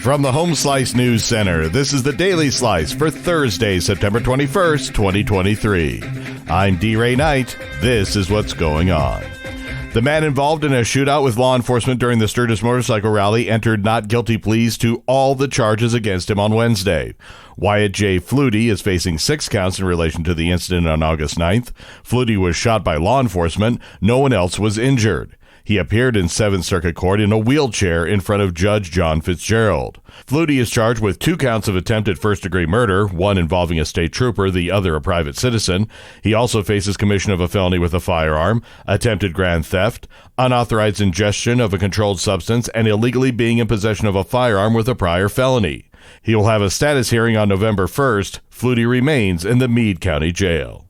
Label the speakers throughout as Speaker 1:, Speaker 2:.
Speaker 1: From the Home Slice News Center, this is the Daily Slice for Thursday, September 21st, 2023. I'm D-Ray Knight. This is what's going on. The man involved in a shootout with law enforcement during the Sturgis motorcycle rally entered not guilty pleas to all the charges against him on Wednesday. Wyatt J. Fluty is facing 6 counts in relation to the incident on August 9th. Fluty was shot by law enforcement. No one else was injured. He appeared in 7th Circuit Court in a wheelchair in front of Judge John Fitzgerald. Fluty is charged with 2 counts of attempted first-degree murder, one involving a state trooper, the other a private citizen. He also faces commission of a felony with a firearm, attempted grand theft, unauthorized ingestion of a controlled substance, and illegally being in possession of a firearm with a prior felony. He will have a status hearing on November 1st. Fluty remains in the Meade County Jail.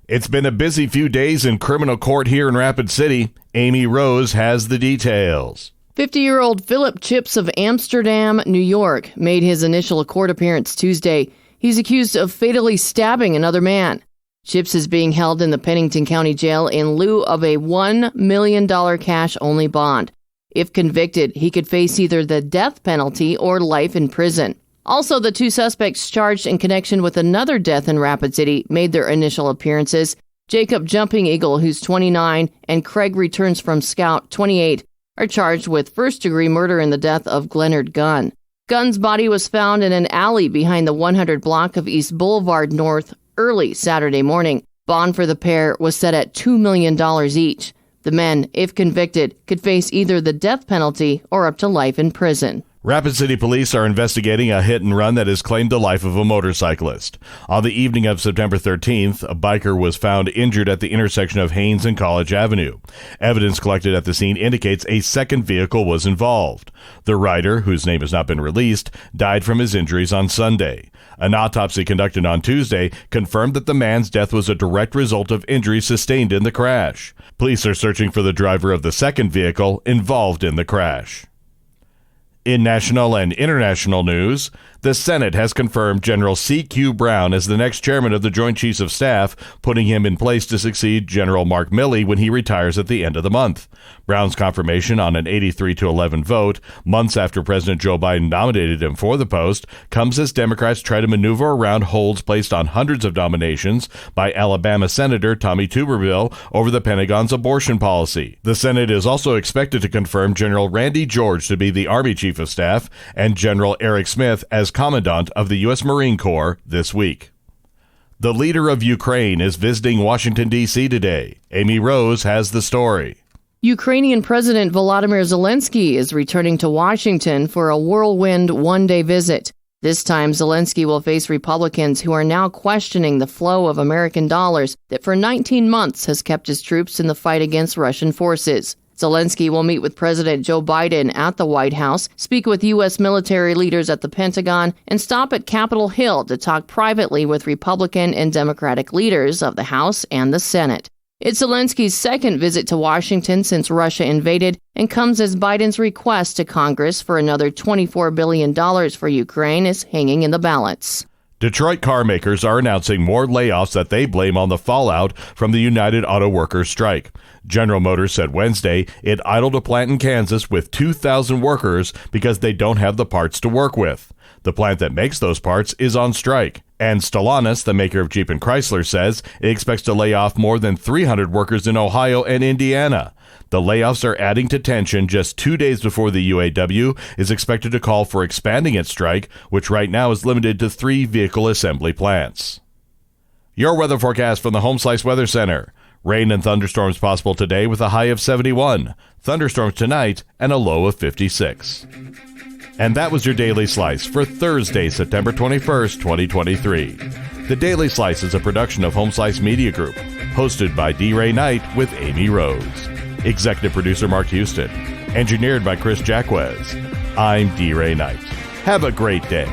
Speaker 1: It's been a busy few days in criminal court here in Rapid City. Amy Rose has the details.
Speaker 2: 50-year-old Philip Chips of Amsterdam, New York, made his initial court appearance Tuesday. He's accused of fatally stabbing another man. Chips is being held in the Pennington County Jail in lieu of a $1 million cash-only bond. If convicted, he could face either the death penalty or life in prison. Also, the 2 suspects charged in connection with another death in Rapid City made their initial appearances. Jacob Jumping Eagle, who's 29, and Craig Returns from Scout, 28, are charged with first-degree murder in the death of Glennard Gunn. Gunn's body was found in an alley behind the 100 block of East Boulevard North early Saturday morning. Bond for the pair was set at $2 million each. The men, if convicted, could face either the death penalty or up to life in prison.
Speaker 1: Rapid City Police are investigating a hit-and-run that has claimed the life of a motorcyclist. On the evening of September 13th, a biker was found injured at the intersection of Haynes and College Avenue. Evidence collected at the scene indicates a second vehicle was involved. The rider, whose name has not been released, died from his injuries on Sunday. An autopsy conducted on Tuesday confirmed that the man's death was a direct result of injuries sustained in the crash. Police are searching for the driver of the second vehicle involved in the crash. In national and international news, the Senate has confirmed General C.Q. Brown as the next chairman of the Joint Chiefs of Staff, putting him in place to succeed General Mark Milley when he retires at the end of the month. Brown's confirmation on an 83-11 vote, months after President Joe Biden nominated him for the post, comes as Democrats try to maneuver around holds placed on hundreds of nominations by Alabama Senator Tommy Tuberville over the Pentagon's abortion policy. The Senate is also expected to confirm General Randy George to be the Army Chief of Staff and General Eric Smith as Commandant of the U.S. Marine Corps this week. The leader of Ukraine is visiting Washington, D.C. today. Amy Rose has the story.
Speaker 2: Ukrainian President Volodymyr Zelenskyy is returning to Washington for a whirlwind one-day visit. This time, Zelenskyy will face Republicans who are now questioning the flow of American dollars that for 19 months has kept his troops in the fight against Russian forces. Zelenskyy will meet with President Joe Biden at the White House, speak with U.S. military leaders at the Pentagon, and stop at Capitol Hill to talk privately with Republican and Democratic leaders of the House and the Senate. It's Zelenskyy's second visit to Washington since Russia invaded and comes as Biden's request to Congress for another $24 billion for Ukraine is hanging in the balance.
Speaker 1: Detroit car makers are announcing more layoffs that they blame on the fallout from the United Auto Workers strike. General Motors said Wednesday it idled a plant in Kansas with 2,000 workers because they don't have the parts to work with. The plant that makes those parts is on strike. And Stellantis, the maker of Jeep and Chrysler, says it expects to lay off more than 300 workers in Ohio and Indiana. The layoffs are adding to tension just 2 days before the UAW is expected to call for expanding its strike, which right now is limited to 3 vehicle assembly plants. Your weather forecast from the Home Slice Weather Center. Rain and thunderstorms possible today with a high of 71. Thunderstorms tonight and a low of 56. And that was your Daily Slice for Thursday, September 21st, 2023. The Daily Slice is a production of Home Slice Media Group, hosted by D-Ray Knight with Amy Rose. Executive producer Mark Houston. Engineered by Chris Jacquez. I'm D-Ray Knight. Have a great day.